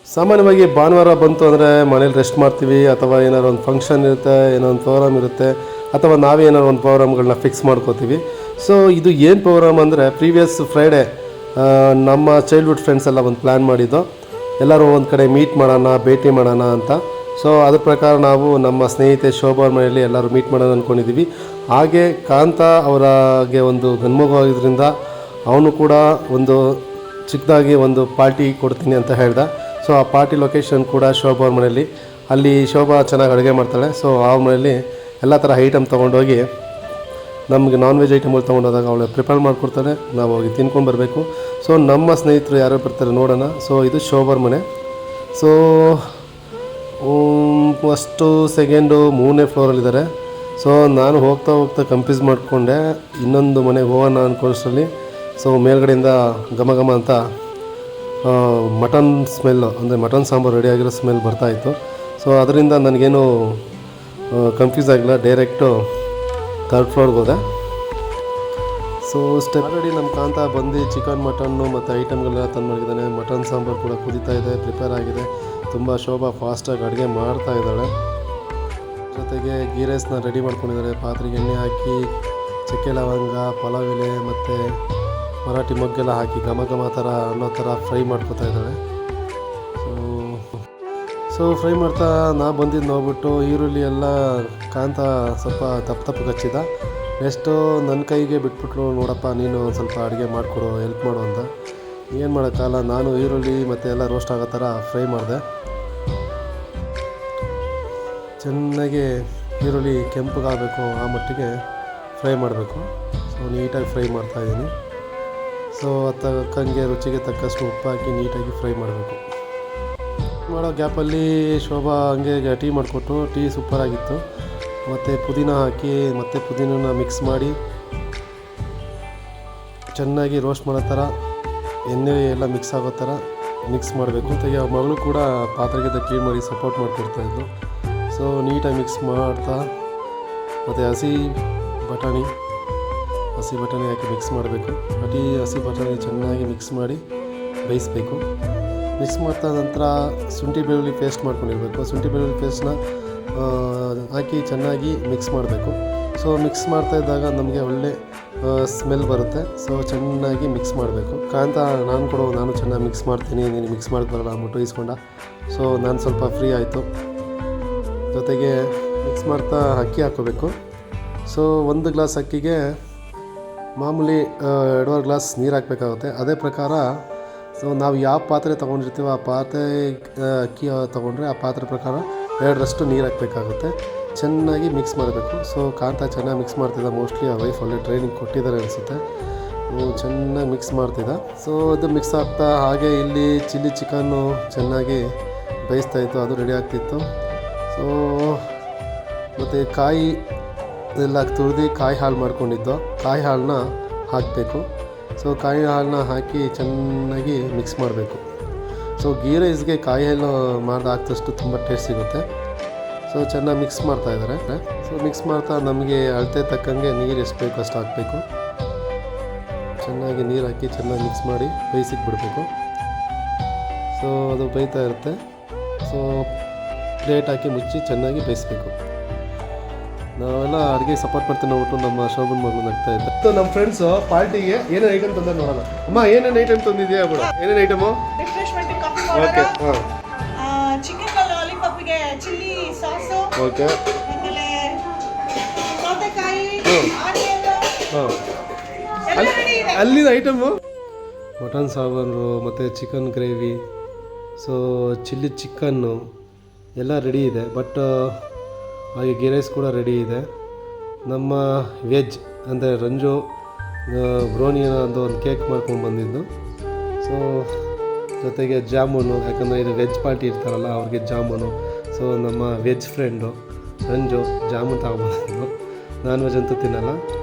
ಸಾಮಾನ್ಯವಾಗಿ ಭಾನುವಾರ ಬಂತು ಅಂದರೆ ಮನೇಲಿ ರೆಸ್ಟ್ ಮಾಡ್ತೀವಿ, ಅಥವಾ ಏನಾದ್ರು ಒಂದು ಫಂಕ್ಷನ್ ಇರುತ್ತೆ, ಏನೋ ಒಂದು ಪ್ರೋಗ್ರಾಮ್ ಇರುತ್ತೆ, ಅಥವಾ ನಾವೇ ಏನಾದ್ರು ಒಂದು ಪ್ರೋಗ್ರಾಮ್ಗಳನ್ನ ಫಿಕ್ಸ್ ಮಾಡ್ಕೋತೀವಿ. ಸೊ ಇದು ಏನು ಪ್ರೋಗ್ರಾಮ್ ಅಂದರೆ, ಪ್ರೀವಿಯಸ್ ಫ್ರೈಡೇ ನಮ್ಮ ಚೈಲ್ಡ್ಹುಡ್ ಫ್ರೆಂಡ್ಸ್ ಎಲ್ಲ ಒಂದು ಪ್ಲ್ಯಾನ್ ಮಾಡಿದ್ದು, ಎಲ್ಲರೂ ಒಂದು ಕಡೆ ಮೀಟ್ ಮಾಡೋಣ, ಭೇಟಿ ಮಾಡೋಣ ಅಂತ. ಸೊ ಅದ್ರ ಪ್ರಕಾರ ನಾವು ನಮ್ಮ ಸ್ನೇಹಿತೆ ಶೋಭಾ ಅವ್ರ ಮನೆಯಲ್ಲಿ ಎಲ್ಲರೂ ಮೀಟ್ ಮಾಡೋಣ ಅಂದ್ಕೊಂಡಿದ್ದೀವಿ. ಹಾಗೆ ಕಾಂತ ಅವರಿಗೆ ಒಂದು ಗನ್ಮಗು ಆಗಿದ್ದರಿಂದ ಅವನು ಕೂಡ ಒಂದು ಚಿಕ್ಕದಾಗಿ ಒಂದು ಪಾರ್ಟಿ ಕೊಡ್ತೀನಿ ಅಂತ ಹೇಳ್ದ. ಸೊ ಆ ಪಾರ್ಟಿ ಲೊಕೇಶನ್ ಕೂಡ ಶೋಭಾ ಅವ್ರ ಮನೆಯಲ್ಲಿ. ಅಲ್ಲಿ ಶೋಭಾ ಚೆನ್ನಾಗಿ ಅಡುಗೆ ಮಾಡ್ತಾಳೆ. ಸೊ ಅವ್ರ ಮನೆಯಲ್ಲಿ ಎಲ್ಲ ಥರ ಐಟಮ್ ತೊಗೊಂಡೋಗಿ, ನಮಗೆ ನಾನ್ ವೆಜ್ ಐಟಮ್ಗಳು ತೊಗೊಂಡೋದಾಗ ಅವಳು ಪ್ರಿಪೇರ್ ಮಾಡಿಕೊಡ್ತಾಳೆ, ನಾವು ಹೋಗಿ ತಿನ್ಕೊಂಡು ಬರಬೇಕು. ಸೊ ನಮ್ಮ ಸ್ನೇಹಿತರು ಯಾರು ಬರ್ತಾರೆ ನೋಡೋಣ. ಸೊ ಇದು ಶೋಭಾ ಅವ್ರ ಮನೆ. ಸೊ ಫಸ್ಟು ಸೆಕೆಂಡು 3ನೇ ಫ್ಲೋರಲ್ಲಿದ್ದಾರೆ. ಸೊ ನಾನು ಹೋಗ್ತಾ ಕನ್ಫ್ಯೂಸ್ ಮಾಡಿಕೊಂಡೆ, ಇನ್ನೊಂದು ಮನೆಗೆ ಹೋಗೋಣ ಅಂದ್ಕೊಳ್ಳೋಷ್ಟರಲ್ಲಿ ಸೊ ಮೇಲ್ಗಡೆಯಿಂದ ಘಮ ಘಮ ಅಂತ ಮಟನ್ ಸ್ಮೆಲ್ಲು, ಅಂದರೆ ಮಟನ್ ಸಾಂಬಾರು ರೆಡಿಯಾಗಿರೋ ಸ್ಮೆಲ್ ಬರ್ತಾಯಿತ್ತು. ಸೊ ಅದರಿಂದ ನನಗೇನು ಕನ್ಫ್ಯೂಸ್ ಆಗಿಲ್ಲ, ಡೈರೆಕ್ಟು 3rd ಫ್ಲೋರ್ಗೆ ಹೋದೆ. ಸೊ ಆಲ್ರೆಡಿ ನಮ್ಮ ಕಾಂತ ಬಂದು ಚಿಕನ್ ಮಟನ್ನು ಮತ್ತು ಐಟಮ್ಗಳೆಲ್ಲ ತಂದು ಮಾಡಿದ್ದಾನೆ. ಮಟನ್ ಸಾಂಬಾರು ಕೂಡ ಕುದೀತಾ ಇದೆ, ಪ್ರಿಪೇರ್ ಆಗಿದೆ. ತುಂಬ ಶೋಭಾ ಫಾಸ್ಟಾಗಿ ಅಡುಗೆ ಮಾಡ್ತಾ ಇದ್ದಾಳೆ. ಜೊತೆಗೆ ಗೀ ರೈಸ್ನ ರೆಡಿ ಮಾಡ್ಕೊಂಡಿದ್ದಾರೆ. ಪಾತ್ರೆಗೆ ಎಣ್ಣೆ ಹಾಕಿ ಚಕ್ಕೆ ಲವಂಗ, ಪಲಾವ್ ಎಲೆ ಮತ್ತು ಮರಾಠಿ ಮೊಗ್ಗೆಲ್ಲ ಹಾಕಿ ಘಮ ಘಮ ಥರ ಅನ್ನೋ ಥರ ಫ್ರೈ ಮಾಡ್ಕೊತಾ ಇದ್ದಾಳೆ. ಸೊ ಫ್ರೈ ಮಾಡ್ತಾ ನಾ ಬಂದಿದ್ದು ನೋಡ್ಬಿಟ್ಟು ಈರುಳ್ಳಿ ಎಲ್ಲ ಕಾಂತ ಸ್ವಲ್ಪ ತಪ್ಪು ಹಚ್ಚಿದ. ನೆಕ್ಸ್ಟು ನನ್ನ ಕೈಗೆ ಬಿಟ್ಬಿಟ್ರು, ನೋಡಪ್ಪ ನೀನು ಸ್ವಲ್ಪ ಅಡುಗೆ ಮಾಡಿಕೊಡು, ಹೆಲ್ಪ್ ಮಾಡು ಅಂತ. ಏನು ಮಾಡೋಕ್ಕಲ್ಲ, ನಾನು ಈರುಳ್ಳಿ ಮತ್ತು ಎಲ್ಲ ರೋಸ್ಟ್ ಆಗೋ ಥರ ಫ್ರೈ ಮಾಡಿದೆ. ಚೆನ್ನಾಗಿ ಈರುಳ್ಳಿ ಕೆಂಪಗಾಗಬೇಕು, ಆ ಮಟ್ಟಿಗೆ ಫ್ರೈ ಮಾಡಬೇಕು. ಸೊ ನೀಟಾಗಿ ಫ್ರೈ ಮಾಡ್ತಾಯಿದ್ದೀನಿ. ಸೊ ತಕ್ಕಂಗೆ ರುಚಿಗೆ ತಕ್ಕಷ್ಟು ಉಪ್ಪು ಹಾಕಿ ನೀಟಾಗಿ ಫ್ರೈ ಮಾಡಬೇಕು. ಮಾಡೋ ಗ್ಯಾಪಲ್ಲಿ ಶೋಭಾ ಹಂಗೆ ಟೀ ಮಾಡಿಕೊಟ್ಟು, ಟೀ ಸೂಪರಾಗಿತ್ತು. ಮತ್ತು ಪುದೀನ ಹಾಕಿ ಮತ್ತು ಪುದೀನ ಮಿಕ್ಸ್ ಮಾಡಿ ಚೆನ್ನಾಗಿ ರೋಸ್ಟ್ ಮಾಡೋ ಥರ, ಎಣ್ಣೆ ಎಲ್ಲ ಮಿಕ್ಸ್ ಆಗೋ ಥರ ಮಿಕ್ಸ್ ಮಾಡಬೇಕು. ಜೊತೆಗೆ ಅವ್ರ ಮಗಳು ಕೂಡ ಪಾತ್ರೆಗೆ ಕ್ಲೀನ್ ಮಾಡಿ ಸಪೋರ್ಟ್ ಮಾಡಿಕೊಡ್ತಾಯಿದ್ದು. ಸೊ ನೀಟಾಗಿ ಮಿಕ್ಸ್ ಮಾಡ್ತಾ, ಮತ್ತು ಹಸಿ ಬಟಾಣಿ ಹಾಕಿ ಮಿಕ್ಸ್ ಮಾಡಬೇಕು. ಹಸಿ ಬಟಾಣಿ ಚೆನ್ನಾಗಿ ಮಿಕ್ಸ್ ಮಾಡಿ ಬೇಯಿಸಬೇಕು. ಮಿಕ್ಸ್ ಮಾಡ್ತಾ ನಂತರ ಶುಂಠಿ ಬೆಳ್ಳುಳ್ಳಿ ಪೇಸ್ಟ್ ಮಾಡ್ಕೊಂಡಿರಬೇಕು. ಶುಂಠಿ ಬೆಳ್ಳುಳ್ಳಿ ಪೇಸ್ಟ್ನ ಹಾಕಿ ಚೆನ್ನಾಗಿ ಮಿಕ್ಸ್ ಮಾಡಬೇಕು. ಸೊ ಮಿಕ್ಸ್ ಮಾಡ್ತಾ ಇದ್ದಾಗ ನಮಗೆ ಒಳ್ಳೆ ಸ್ಮೆಲ್ ಬರುತ್ತೆ. ಸೊ ಚೆನ್ನಾಗಿ ಮಿಕ್ಸ್ ಮಾಡಬೇಕು. ಕಾಂತ ನಾನು ಚೆನ್ನಾಗಿ ಮಿಕ್ಸ್ ಮಾಡ್ತೀನಿ, ನೀನು ಮಿಕ್ಸ್ ಮಾಡ್ಕೊಳ್ಳೋಣ ಅಂದ್ಬಿಟ್ಟು ಇಸ್ಕೊಂಡ. ಸೊ ನಾನು ಸ್ವಲ್ಪ ಫ್ರೀ ಆಯಿತು. ಜೊತೆಗೆ ಮಿಕ್ಸ್ ಮಾಡ್ತಾ ಅಕ್ಕಿ ಹಾಕ್ಕೋಬೇಕು. ಸೊ 1 ಗ್ಲಾಸ್ ಅಕ್ಕಿಗೆ ಮಾಮೂಲಿ 2.5 ಗ್ಲಾಸ್ ನೀರು ಹಾಕಬೇಕಾಗುತ್ತೆ. ಅದೇ ಪ್ರಕಾರ ಸೊ ನಾವು ಯಾವ ಪಾತ್ರೆ ತೊಗೊಂಡಿರ್ತೀವೋ ಆ ಪಾತ್ರೆ ಅಕ್ಕಿ ತೊಗೊಂಡ್ರೆ ಆ ಪಾತ್ರೆ ಪ್ರಕಾರ 2ರಷ್ಟು ನೀರು ಹಾಕಬೇಕಾಗುತ್ತೆ. ಚೆನ್ನಾಗಿ ಮಿಕ್ಸ್ ಮಾಡಬೇಕು. ಸೊ ಕಾಂತ ಚೆನ್ನಾಗಿ ಮಿಕ್ಸ್ ಮಾಡ್ತಿದ್ದ. ಮೋಸ್ಟ್ಲಿ ಆ ವೈಫ್ ಒಳ್ಳೆ ಟ್ರೈನಿಂಗ್ ಕೊಟ್ಟಿದ್ದಾರೆ ಅನಿಸುತ್ತೆ. ಚೆನ್ನಾಗಿ ಮಿಕ್ಸ್ ಮಾಡ್ತಿದ್ದ. ಸೊ ಅದು ಮಿಕ್ಸ್ ಆಗ್ತಾ ಹಾಗೆ ಇಲ್ಲಿ ಚಿಲ್ಲಿ ಚಿಕನ್ನು ಚೆನ್ನಾಗಿ ಬೇಯಿಸ್ತಾಯಿತ್ತು, ಅದು ರೆಡಿ ಆಗ್ತಿತ್ತು. ಸೊ ಮತ್ತು ಕಾಯಿ ಎಲ್ಲ ತುರಿದು ಕಾಯಿ ಹಾಲು ಮಾಡ್ಕೊಂಡಿದ್ದು, ಕಾಯಿ ಹಾಲನ್ನ ಹಾಕಬೇಕು. ಸೊ ಕಾಯಿ ಹಾಲನ್ನ ಹಾಕಿ ಚೆನ್ನಾಗಿ ಮಿಕ್ಸ್ ಮಾಡಬೇಕು. ಸೊ ಗೀ ರೈಸ್ಗೆ ಕಾಯಿ ಹಾಲು ಹಾಕಿದಷ್ಟು ತುಂಬ ಟೇಸ್ಟ್ ಸಿಗುತ್ತೆ. ಸೊ ಚೆನ್ನಾಗಿ ಮಿಕ್ಸ್ ಮಾಡ್ತಾಯಿದ್ದಾರೆ. ಸೊ ಮಿಕ್ಸ್ ಮಾಡ್ತಾ ನಮಗೆ ಅಳತೆ ತಕ್ಕಂಗೆ ನೀರು ಎಷ್ಟು ಬೇಕು ಅಷ್ಟು ಹಾಕಬೇಕು. ಚೆನ್ನಾಗಿ ನೀರು ಹಾಕಿ ಚೆನ್ನಾಗಿ ಮಿಕ್ಸ್ ಮಾಡಿ ಬೇಯಿಸಿಕ್ಕೆ ಬಿಡಬೇಕು. ಸೊ ಅದು ಬೇಯ್ತಾ ಇರುತ್ತೆ. ಸೊ ಪ್ಲೇಟ್ ಹಾಕಿ ಮುಚ್ಚಿ ಚೆನ್ನಾಗಿ ಬೇಯಿಸಬೇಕು. ನಾವೆಲ್ಲ ಅಡುಗೆ ಸಪೋರ್ಟ್ ಮಾಡ್ತೀನಿ ನೋಡ್ಬಿಟ್ಟು ನಮ್ಮ ಶೋಭನ್ ಮಗಳು ನಗ್ತಾ ಇದ್ದ. ನಮ್ಮ ಫ್ರೆಂಡ್ಸು ಪಾರ್ಟಿಗೆ ಏನೇನು ಐಟಮ್ ತಂದ ನೋಡೋಣ. ಅಮ್ಮ ಏನೇನು ಐಟಮ್ ತಂದಿದ್ಯಾ ಬಿಡು. ಏನೇನು ಐಟಮು? ಓಕೆ, ಹಾಂ, ಚಿಕನ್ ಲಾಲಿಪಾಪ್ಗೆ ಚಿಲ್ಲಿ ಸಾಸು, ಓಕೆ, ಆಮೇಲೆ ಸೌತೆಕಾಯಿ, ಹಾಂ, ಅಲ್ಲಿನ ಐಟಮು ಮಟನ್ ಸಾಂಬಾರು ಮತ್ತು chicken gravy, so chilli chicken ಎಲ್ಲ ರೆಡಿ ಇದೆ. ಬಟ್ ಹಾಗೆ ಗೀ ರೈಸ್ ಕೂಡ ರೆಡಿ ಇದೆ. ನಮ್ಮ ವೆಜ್ ಅಂದರೆ ರಂಜು ಬ್ರೋನಿನ ಅಂತ ಒಂದು ಕೇಕ್ ಮಾಡ್ಕೊಂಡು ಬಂದಿದ್ದು. ಸೊ ಜೊತೆಗೆ ಜಾಮೂನು, ಯಾಕಂದರೆ ಇದು ವೆಜ್ ಪಾರ್ಟಿ ಇರ್ತಾರಲ್ಲ ಅವ್ರಿಗೆ ಜಾಮೂನು. ಸೊ ನಮ್ಮ ವೆಜ್ ಫ್ರೆಂಡು ರಂಜು ಜಾಮೂನು ತಗೊಬಂದಿದ್ದು, ನಾನ್ ವೆಜ್ ಅಂತೂ ತಿನ್ನಲ್ಲ.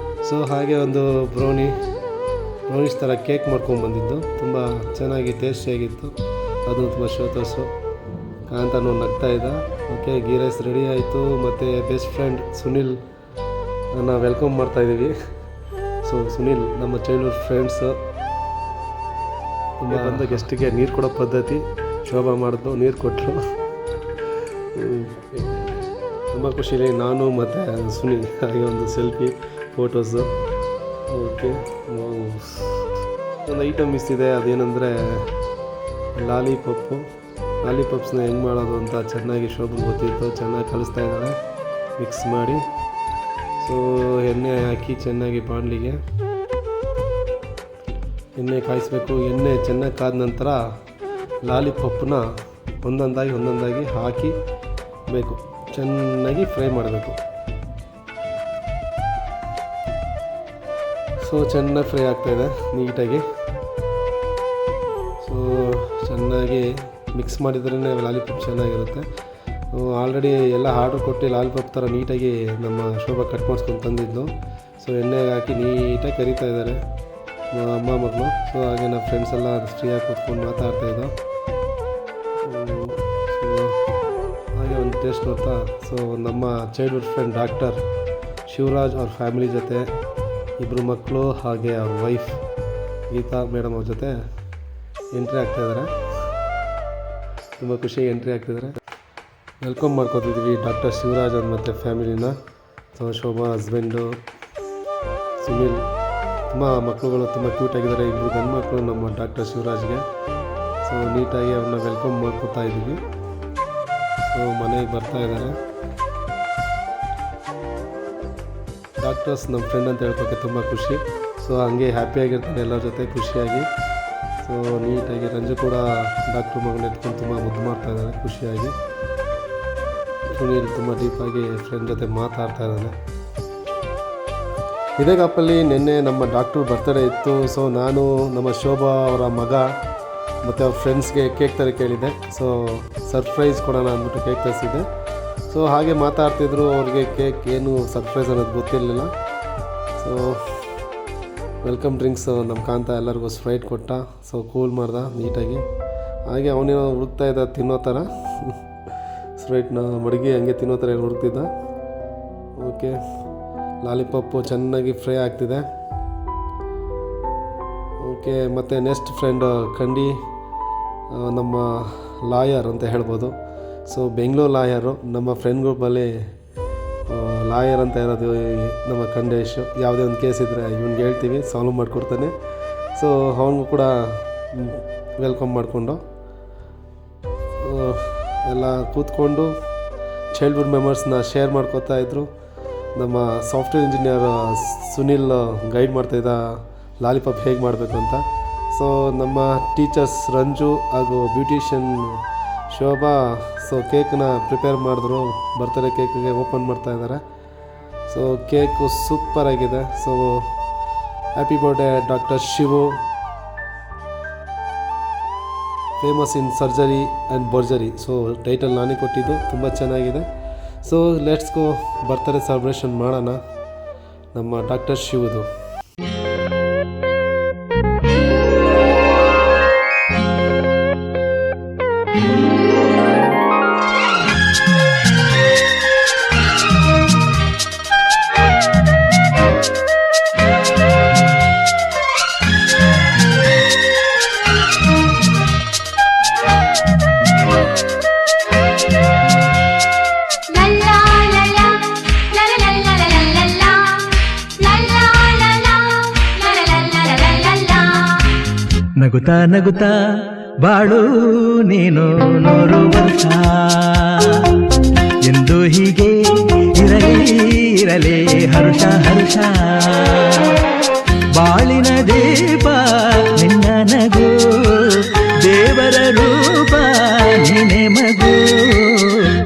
ಸೊ ಹಾಗೆ ಒಂದು ಬ್ರೌನಿಷ್ ಥರ ಕೇಕ್ ಮಾಡ್ಕೊಂಡ್ಬಂದಿದ್ದು, ತುಂಬ ಚೆನ್ನಾಗಿ ಟೇಸ್ಟಿಯಾಗಿತ್ತು. ಅದು ತುಂಬ ಶೋತೋಸು. ಕಾಂತನೂ ನಗ್ತಾ ಇದ್ದ. ಓಕೆ, ಗೀ ರೈಸ್ ರೆಡಿ ಆಯಿತು. ಮತ್ತು ಬೆಸ್ಟ್ ಫ್ರೆಂಡ್ ಸುನಿಲ್ ವೆಲ್ಕಮ್ ಮಾಡ್ತಾಯಿದ್ದೀವಿ. ಸೊ ಸುನಿಲ್ ನಮ್ಮ ಚೈಲ್ಡ್ಹುಡ್ ಫ್ರೆಂಡ್ಸು. ತುಂಬ ಬಂದ ಗೆಸ್ಟಿಗೆ ನೀರು ಕೊಡೋ ಪದ್ಧತಿ ಶೋಭಾ ಮಾಡಿದ್ರು, ನೀರು ಕೊಟ್ಟರು. ತುಂಬ ಖುಷಿಲಿ ನಾನು ಮತ್ತು ಸುನಿ ಹಾಗೆ ಒಂದು ಸೆಲ್ಫಿ ಫೋಟೋಸು. ಓಕೆ, ಒಂದು ಐಟಮ್ ಮಿಸ್ ಇದೆ, ಅದೇನೆಂದರೆ ಲಾಲಿಪಾಪ್ಸ್ನ ಹೆಂಗೆ ಮಾಡೋದು ಅಂತ ಚೆನ್ನಾಗಿ ಶೋಭನ್ ಗೊತ್ತಿತ್ತು. ಚೆನ್ನಾಗಿ ಕಲಿಸ್ತಾ ಇದ್ದಾಳೆ ಮಿಕ್ಸ್ ಮಾಡಿ. ಸೊ ಎಣ್ಣೆ ಹಾಕಿ ಚೆನ್ನಾಗಿ ಬಾಣಲಿಗೆ ಎಣ್ಣೆ ಕಾಯಿಸ್ಬೇಕು. ಎಣ್ಣೆ ಚೆನ್ನಾಗಿ ಕಾದ ನಂತರ ಲಾಲಿಪಾಪ್ನ ಒಂದೊಂದಾಗಿ ಹಾಕಿ ಬೇಕು, ಚೆನ್ನಾಗಿ ಫ್ರೈ ಮಾಡಬೇಕು. ಸೊ ಚೆನ್ನಾಗಿ ಫ್ರೈ ಆಗ್ತಾಯಿದೆ ನೀಟಾಗಿ. ಸೊ ಚೆನ್ನಾಗಿ ಮಿಕ್ಸ್ ಮಾಡಿದ್ರೇ ಲಾಲಿಪಾಪ್ ಚೆನ್ನಾಗಿರುತ್ತೆ. ಆಲ್ರೆಡಿ ಎಲ್ಲ ಆರ್ಡ್ರ್ ಕೊಟ್ಟು ಲಾಲಿಪಾಪ್ ಥರ ನೀಟಾಗಿ ನಮ್ಮ ಶೋಭಾ ಕಟ್ ಮಾಡಿಸ್ಕೊಂಡು ತಂದಿದ್ದು. ಸೊ ಎಣ್ಣೆಗೆ ಹಾಕಿ ನೀಟಾಗಿ ಕರಿತಾ ಇದ್ದಾರೆ ಅಮ್ಮ ಮಗಳು. ಸೊ ಹಾಗೆ ನಮ್ಮ ಫ್ರೆಂಡ್ಸ್ ಎಲ್ಲ ಫ್ರೀಯಾಗಿ ಕೂತ್ಕೊಂಡು ಮಾತಾಡ್ತಾಯಿದ್ದೋ. ಸೊ ಹಾಗೆ ಒಂದು ಟೇಸ್ಟ್ ನೋಡ್ತಾ, ಸೊ ನಮ್ಮ ಚೈಲ್ಡ್ಹುಡ್ ಫ್ರೆಂಡ್ ಡಾಕ್ಟರ್ ಶಿವರಾಜ್ ಅವ್ರ ಫ್ಯಾಮಿಲಿ ಜೊತೆ, ಇಬ್ಬರು ಮಕ್ಕಳು ಹಾಗೆ ಅವ್ರ ವೈಫ್ ಗೀತಾ ಮೇಡಮ್ ಅವ್ರ ಜೊತೆ ಎಂಟ್ರಿ ಆಗ್ತಾಯಿದ್ದಾರೆ. ತುಂಬ ಖುಷಿಯಾಗಿ ಎಂಟ್ರಿ ಆಗ್ತಿದ್ದಾರೆ. ವೆಲ್ಕಮ್ ಮಾಡ್ಕೊತಿದ್ವಿ ಡಾಕ್ಟರ್ ಶಿವರಾಜ್ ಅವ್ರ ಮತ್ತು ಫ್ಯಾಮಿಲಿನ. ಸೊ ಶೋಭಾ ಹಸ್ಬೆಂಡು ಸುನಿಲ್, ತುಂಬ ಮಕ್ಕಳುಗಳು ತುಂಬ ಕ್ಯೂಟಾಗಿದ್ದಾರೆ. ಇಬ್ಬರು ಗಂಡು ಮಕ್ಕಳು ನಮ್ಮ ಡಾಕ್ಟರ್ ಶಿವರಾಜ್ಗೆ. ಸೊ ನೀಟಾಗಿ ಅವ್ರನ್ನ ವೆಲ್ಕಮ್ ಮಾಡ್ಕೊತಾ ಇದ್ದೀವಿ. ಸೊ ಮನೆಗೆ ಬರ್ತಾ ಇದ್ದಾರೆ. ಡಾಕ್ಟರ್ಸ್ ನಮ್ಮ ಫ್ರೆಂಡ್ ಅಂತ ಹೇಳ್ಕೊಕ್ಕೆ ತುಂಬ ಖುಷಿ. ಸೊ ಹಂಗೆ ಹ್ಯಾಪಿಯಾಗಿರ್ತಾರೆ ಎಲ್ಲರ ಜೊತೆ ಖುಷಿಯಾಗಿ. ಸೊ ನೀಟಾಗಿ ರಂಜು ಕೂಡ ಡಾಕ್ಟ್ರ್ ಮಗನ ಎತ್ಕೊಂಡು ತುಂಬ ಮುದ್ದು ಮಾಡ್ತಾ ಇದ್ದಾರೆ ಖುಷಿಯಾಗಿ. ಸುನೀಲ್ ತುಂಬ ಡೀಪಾಗಿ ಫ್ರೆಂಡ್ ಜೊತೆ ಮಾತಾಡ್ತಾ ಇದ್ದಾನೆ. ಇದೇ ಗ್ಯಾಪಲ್ಲಿ ನಿನ್ನೆ ನಮ್ಮ ಡಾಕ್ಟ್ರು ಬರ್ತಡೇ ಇತ್ತು. ಸೊ ನಾನು ನಮ್ಮ ಶೋಭಾ ಅವರ ಮಗ ಮತ್ತು ಅವ್ರ ಫ್ರೆಂಡ್ಸ್ಗೆ ಕೇಕ್ ತರ ಕೇಳಿದ್ದೆ. ಸೊ ಸರ್ಪ್ರೈಸ್ ಕೊಡೋಣ ಅಂದ್ಬಿಟ್ಟು ಕೇಕ್ ತರಿಸಿದ್ದೆ. ಸೊ ಹಾಗೆ ಮಾತಾಡ್ತಿದ್ರು. ಅವ್ರಿಗೆ ಕೇಕ್ ಏನು ಸರ್ಪ್ರೈಸ್ ಅನ್ನೋದು ಗೊತ್ತಿರಲಿಲ್ಲ. ಸೊ ವೆಲ್ಕಮ್ ಡ್ರಿಂಕ್ಸ್ ನಮ್ಮ ಕಾಂತ ಎಲ್ಲರಿಗೂ ಸ್ಪ್ರೈಟ್ ಕೊಟ್ಟ. ಸೊ ಕೂಲ್ ಮಾಡ್ದ ನೀಟಾಗಿ. ಹಾಗೆ ಅವನೇನೋ ಹುಡುಕ್ತಾ ಇದ್ದ ತಿನ್ನೋ ಥರ ಸ್ಪ್ರೈಟ್ನ ಮಡಗಿ ಹಂಗೆ ತಿನ್ನೋ ಥರ ಹುಡುಕ್ತಿದ್ದ. ಓಕೆ, ಲಾಲಿಪಾಪು ಚೆನ್ನಾಗಿ ಫ್ರೈ ಆಗ್ತಿದೆ. ಓಕೆ, ಮತ್ತು ನೆಕ್ಸ್ಟ್ ಫ್ರೆಂಡ್ ಕಂಡಿ, ನಮ್ಮ ಲಾಯರ್ ಅಂತ ಹೇಳ್ಬೋದು. ಸೊ ಬೆಂಗಳೂರು ಲಾಯರು ನಮ್ಮ ಫ್ರೆಂಡ್ ಗ್ರೂಪಲ್ಲಿ ಲಾಯರ್ ಅಂತ ಇರೋದು ನಮ್ಮ ಖಂಡೇಶ್. ಯಾವುದೇ ಒಂದು ಕೇಸ್ ಇದ್ದರೆ ಇವ್ನಿಗೆ ಹೇಳ್ತೀವಿ, ಸಾಲ್ವ್ ಮಾಡಿಕೊಡ್ತಾನೆ. ಸೊ ಅವನಿಗೂ ಕೂಡ ವೆಲ್ಕಮ್ ಮಾಡಿಕೊಂಡು ಎಲ್ಲ ಕೂತ್ಕೊಂಡು ಚೈಲ್ಡ್ಹುಡ್ ಮೆಮೊರೀಸ್ನ ಶೇರ್ ಮಾಡ್ಕೋತಾ ಇದ್ದರು. ನಮ್ಮ ಸಾಫ್ಟ್ವೇರ್ ಇಂಜಿನಿಯರ್ ಸುನಿಲ್ ಗೈಡ್ ಮಾಡ್ತಾಯಿದ್ದ ಲಾಲಿಪಾಪ್ ಹೇಗೆ ಮಾಡಬೇಕು ಅಂತ. ಸೊ ನಮ್ಮ ಟೀಚರ್ಸ್ ರಂಜು ಹಾಗೂ ಬ್ಯೂಟಿಷಿಯನ್ ಶೋಭಾ ಸೊ ಕೇಕ್ನ ಪ್ರಿಪೇರ್ ಮಾಡಿದ್ರು. ಬರ್ತ್ಡೇ ಕೇಕಿಗೆ ಓಪನ್ ಮಾಡ್ತಾ ಇದ್ದಾರೆ. ಸೊ ಕೇಕು ಸೂಪರಾಗಿದೆ. So happy birthday doctor Shivu, famous in surgery and ಬರ್ಜರಿ. ಸೊ ಟೈಟಲ್ ನಾನೇ ಕೊಟ್ಟಿದ್ದು, ತುಂಬ ಚೆನ್ನಾಗಿದೆ. So let's go birthday celebration ಮಾಡೋಣ ನಮ್ಮ ಡಾಕ್ಟರ್ ಶಿವುದು. ನಗುತ್ತಾ ನಗುತ್ತಾ ಬಾಳು ನೀನು 100 ವರ್ಷ ಎಂದು ಹೀಗೆ ಇರಲಿ ಹರುಷ ಹರುಷ. ಬಾಳಿನ ದೀಪ ನಿನ್ನ ನಗು, ದೇವರ ರೂಪ ನೀನೆ ಮಗು.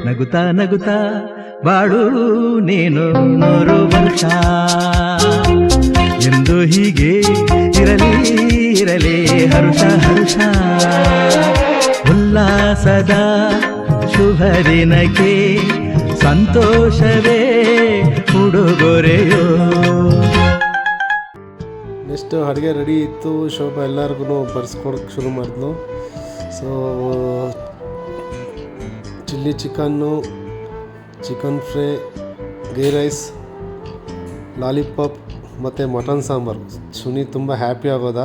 ನಗುತ್ತಾ ನಗುತ್ತಾ ಬಾಳು ನೀನು 100 ವರ್ಷ ಎಂದು ಹೀಗೆ ಇರಲಿ ಹರುಷ ಹರುಷ. ಉಲ್ಲಾಸದ ಶುಭ ದಿನಕ್ಕೆ ಸಂತೋಷವೇ ಉಡುಗೊರೆಯೋ. ನೆಕ್ಸ್ಟ್ ಅಡುಗೆ ರೆಡಿ ಇತ್ತು. ಶೋಭಾ ಎಲ್ಲರಿಗೂ ಬರ್ಸ್ಕೊಡೋಕ್ಕೆ ಶುರು ಮಾಡಿದ್ಲು. So chilli chicken, chicken fry, ghee rice, lollipop ಮತ್ತು ಮಟನ್ ಸಾಂಬಾರು. ಸುನಿ ತುಂಬ ಹ್ಯಾಪಿ ಆಗೋದ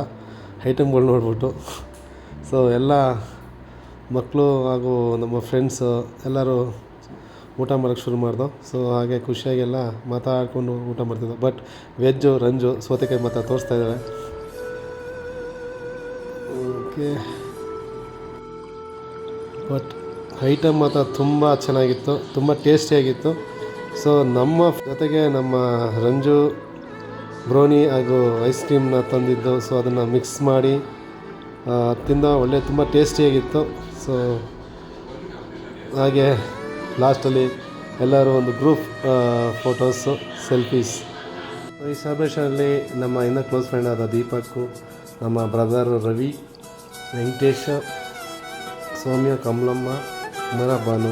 ಐಟಮ್ಗಳು ನೋಡ್ಬಿಟ್ಟು. ಸೊ ಎಲ್ಲ ಮಕ್ಕಳು ಹಾಗೂ ನಮ್ಮ ಫ್ರೆಂಡ್ಸು ಎಲ್ಲರೂ ಊಟ ಮಾಡೋಕ್ಕೆ ಶುರು ಮಾಡ್ದೋ. ಸೊ ಹಾಗೆ ಖುಷಿಯಾಗೆಲ್ಲ ಮಾತಾಡಿಕೊಂಡು ಊಟ ಮಾಡ್ತಿದ್ದೋ. ಬಟ್ ವೆಜ್ಜು ರಂಜು ಸೌತೆಕಾಯಿ ಮಾತ್ರ ತೋರಿಸ್ತಾ ಇದ್ದಾರೆ. ಓಕೆ, ಬಟ್ ಐಟಮ್ ಮಾತ್ರ ತುಂಬ ಚೆನ್ನಾಗಿತ್ತು, ತುಂಬ ಟೇಸ್ಟಿಯಾಗಿತ್ತು. ಸೊ ನಮ್ಮ ಜೊತೆಗೆ ನಮ್ಮ ರಂಜು ಬ್ರೌನಿ ಹಾಗೂ ಐಸ್ ಕ್ರೀಮ್ನ ತಂದಿದ್ದು. ಸೊ ಅದನ್ನು ಮಿಕ್ಸ್ ಮಾಡಿ ತಿಂದ ಒಳ್ಳೆ ತುಂಬ ಟೇಸ್ಟಿಯಾಗಿತ್ತು. ಸೊ ಹಾಗೆ ಲಾಸ್ಟಲ್ಲಿ ಎಲ್ಲರೂ ಒಂದು ಗ್ರೂಪ್ ಫೋಟೋಸು, ಸೆಲ್ಫೀಸ್. ಈ ಸೆಲೆಬ್ರೇಷನಲ್ಲಿ ನಮ್ಮ ಇನ್ನೂ ಕ್ಲೋಸ್ ಫ್ರೆಂಡ್ ಆದ ದೀಪಕ್ಕು, ನಮ್ಮ ಬ್ರದರ್ ರವಿ, ವೆಂಕಟೇಶ, ಸೌಮ್ಯ, ಕಮಲಮ್ಮ, ಮನ ಬಾನು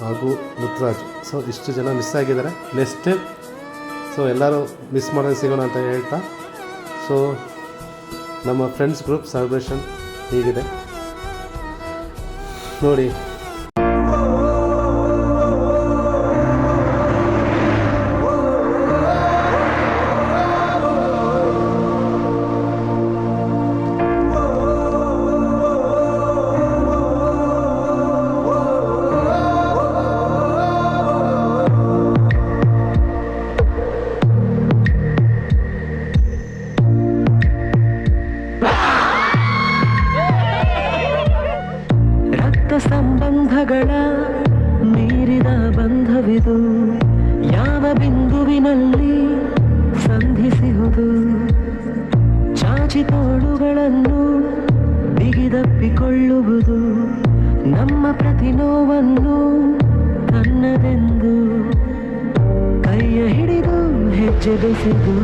ಹಾಗೂ ಮುತ್ತರಾಜ್. ಸೊ ಇಷ್ಟು ಜನ ಮಿಸ್ ಆಗಿದ್ದಾರೆ. ನೆಕ್ಸ್ಟ್ ಸೊ ಎಲ್ಲರೂ ಮಿಸ್ ಮಾಡೋದು ಸಿಗೋಣ ಅಂತ ಹೇಳ್ತಾ, ಸೊ ನಮ್ಮ ಫ್ರೆಂಡ್ಸ್ ಗ್ರೂಪ್ ಸೆಲೆಬ್ರೇಷನ್ ಹೀಗಿದೆ ನೋಡಿ. ಸಂಬಂಧಗಳ ಮೀರಿದ ಬಂಧವಿದು, ಯಾವ ಬಿಂದುವಿನಲ್ಲಿ ಸಂಧಿಸುವುದು. ಚಾಚಿ ತೋಳುಗಳನ್ನು ಬಿಗಿದಪ್ಪಿಕೊಳ್ಳುವುದು, ನಮ್ಮ ಪ್ರತಿ ನೋವನ್ನು ತನ್ನದೆಂದು ಕೈಯ ಹಿಡಿದು ಹೆಜ್ಜೆ ಬೆಸೆದು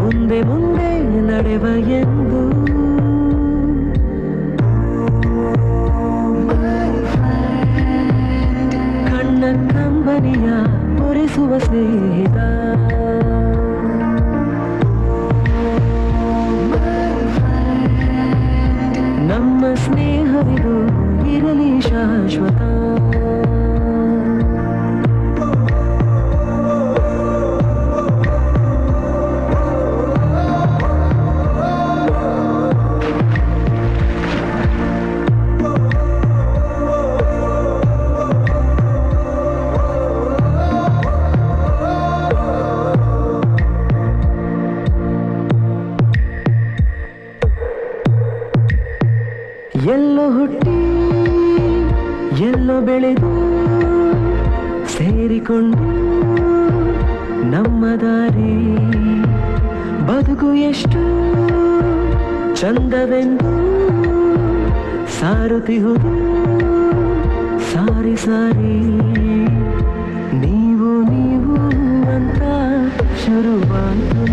ಮುಂದೆ ಮುಂದೆ ನಡೆವ ಎಂದು. ಕಂಬನಿಯ ಒರೆಸುವ ಸ್ನೇಹಿತ, ನಮ್ಮ ಸ್ನೇಹವಿದು ಇರಲಿ ಶಾಶ್ವತ. ಎಲ್ಲೋ ಹುಟ್ಟಿ ಎಲ್ಲೋ ಬೆಳೆದು ಸೇರಿಕೊಂಡು ನಮ್ಮ ದಾರಿ ಬದುಕು ಎಷ್ಟು ಚಂದವೆಂದು ಸಾರುತ್ತಿಹುದು ಸಾರಿ ಸಾರಿ. ನೀವು ನೀವು ಅಂತ ಶುರುವಾಯಿತು